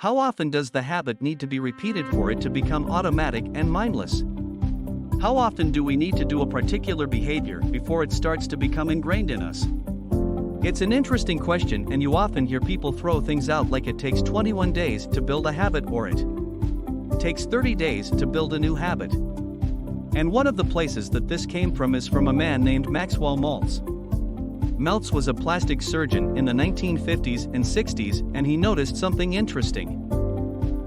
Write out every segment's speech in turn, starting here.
How often does the habit need to be repeated for it to become automatic and mindless? How often do we need to do a particular behavior before it starts to become ingrained in us? It's an interesting question, and you often hear people throw things out like it takes 21 days to build a habit, or it takes 30 days to build a new habit. And one of the places that this came from is from a man named Maxwell Maltz. Maltz was a plastic surgeon in the 1950s and 60s, and he noticed something interesting.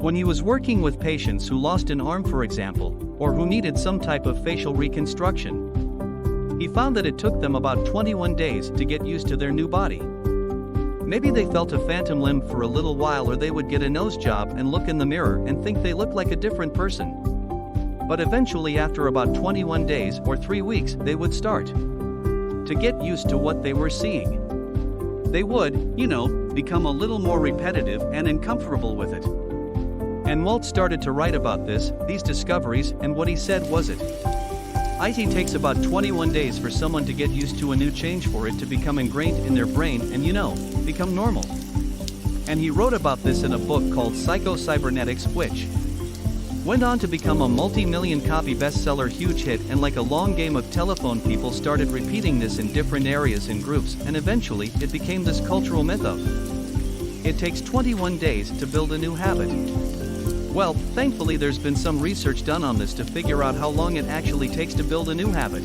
When he was working with patients who lost an arm, for example, or who needed some type of facial reconstruction, he found that it took them about 21 days to get used to their new body. Maybe they felt a phantom limb for a little while, or they would get a nose job and look in the mirror and think they looked like a different person. But eventually, after about 21 days or 3 weeks, they would start to get used to what they were seeing. They would, become a little more repetitive and uncomfortable with it. And Walt started to write about these discoveries, and what he said was it takes about 21 days for someone to get used to a new change, for it to become ingrained in their brain and become normal. And he wrote about this in a book called Psycho-Cybernetics, which went on to become a multi-million copy bestseller, huge hit, and like a long game of telephone, people started repeating this in different areas and groups, and eventually it became this cultural myth of it takes 21 days to build a new habit. Well, thankfully there's been some research done on this to figure out how long it actually takes to build a new habit.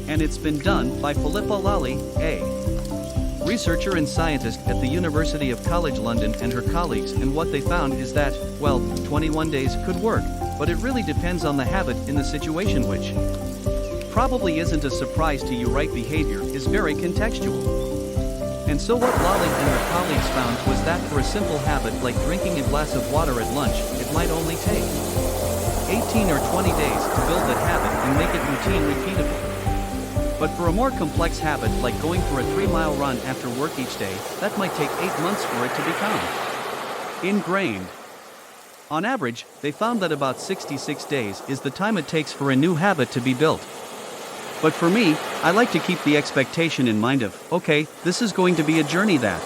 And it's been done by Philippa Lally, a researcher and scientist at the University of College London, and her colleagues, and what they found is that, 21 days could work, but it really depends on the habit in the situation, which probably isn't a surprise to you, right? Behavior is very contextual. And so what Lally and her colleagues found was that for a simple habit like drinking a glass of water at lunch, it might only take 18 or 20 days to build that habit and make it routine repeatable. But for a more complex habit like going for a 3-mile run after work each day, that might take 8 months for it to become ingrained. On average, they found that about 66 days is the time it takes for a new habit to be built. But for me, I like to keep the expectation in mind of, okay, this is going to be a journey that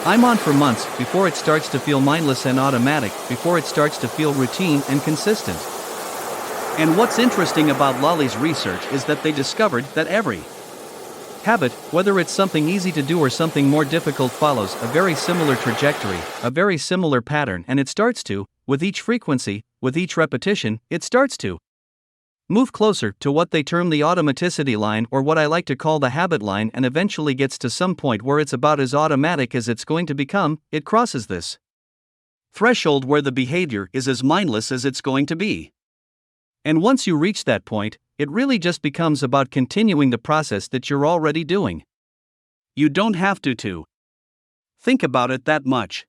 I'm on for months before it starts to feel mindless and automatic, before it starts to feel routine and consistent. And what's interesting about Lally's research is that they discovered that every habit, whether it's something easy to do or something more difficult, follows a very similar trajectory, a very similar pattern, and it starts to, with each frequency, with each repetition, it starts to move closer to what they term the automaticity line, or what I like to call the habit line, and eventually gets to some point where it's about as automatic as it's going to become. It crosses this threshold where the behavior is as mindless as it's going to be. And once you reach that point, it really just becomes about continuing the process that you're already doing. You don't have to think about it that much.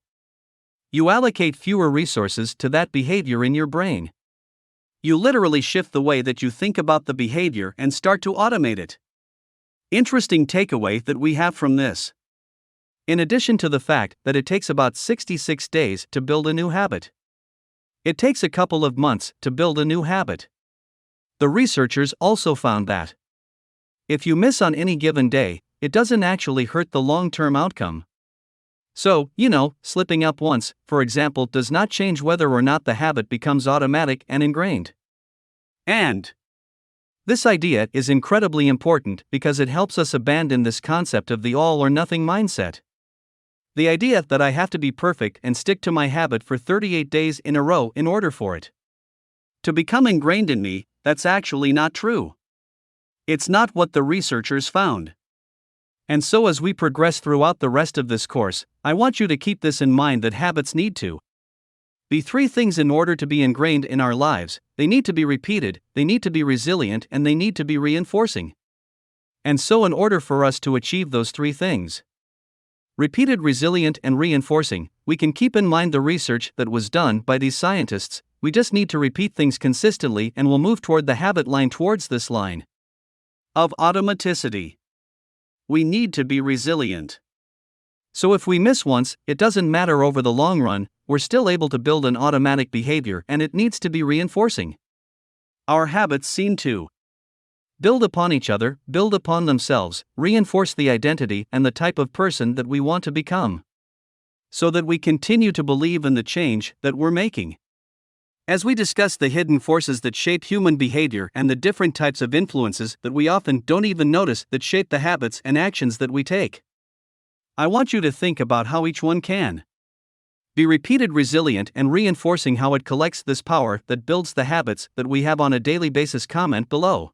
You allocate fewer resources to that behavior in your brain. You literally shift the way that you think about the behavior and start to automate it. Interesting takeaway that we have from this. In addition to the fact that it takes about 66 days to build a new habit, it takes a couple of months to build a new habit. The researchers also found that if you miss on any given day, it doesn't actually hurt the long-term outcome. So, slipping up once, for example, does not change whether or not the habit becomes automatic and ingrained. And this idea is incredibly important because it helps us abandon this concept of the all-or-nothing mindset. The idea that I have to be perfect and stick to my habit for 38 days in a row in order for it to become ingrained in me, that's actually not true. It's not what the researchers found. And so as we progress throughout the rest of this course, I want you to keep this in mind, that habits need to be 3 things in order to be ingrained in our lives. They need to be repeated, they need to be resilient, and they need to be reinforcing. And so in order for us to achieve those 3 things, repeated, resilient, and reinforcing, we can keep in mind the research that was done by these scientists. We just need to repeat things consistently, and we'll move toward the habit line, towards this line of automaticity. We need to be resilient. So if we miss once, it doesn't matter over the long run, we're still able to build an automatic behavior, and it needs to be reinforcing. Our habits seem to build upon each other, build upon themselves, reinforce the identity and the type of person that we want to become. so that we continue to believe in the change that we're making. As we discuss the hidden forces that shape human behavior and the different types of influences that we often don't even notice that shape the habits and actions that we take, I want you to think about how each one can be repeated, resilient, and reinforcing how it collects this power that builds the habits that we have on a daily basis. Comment below.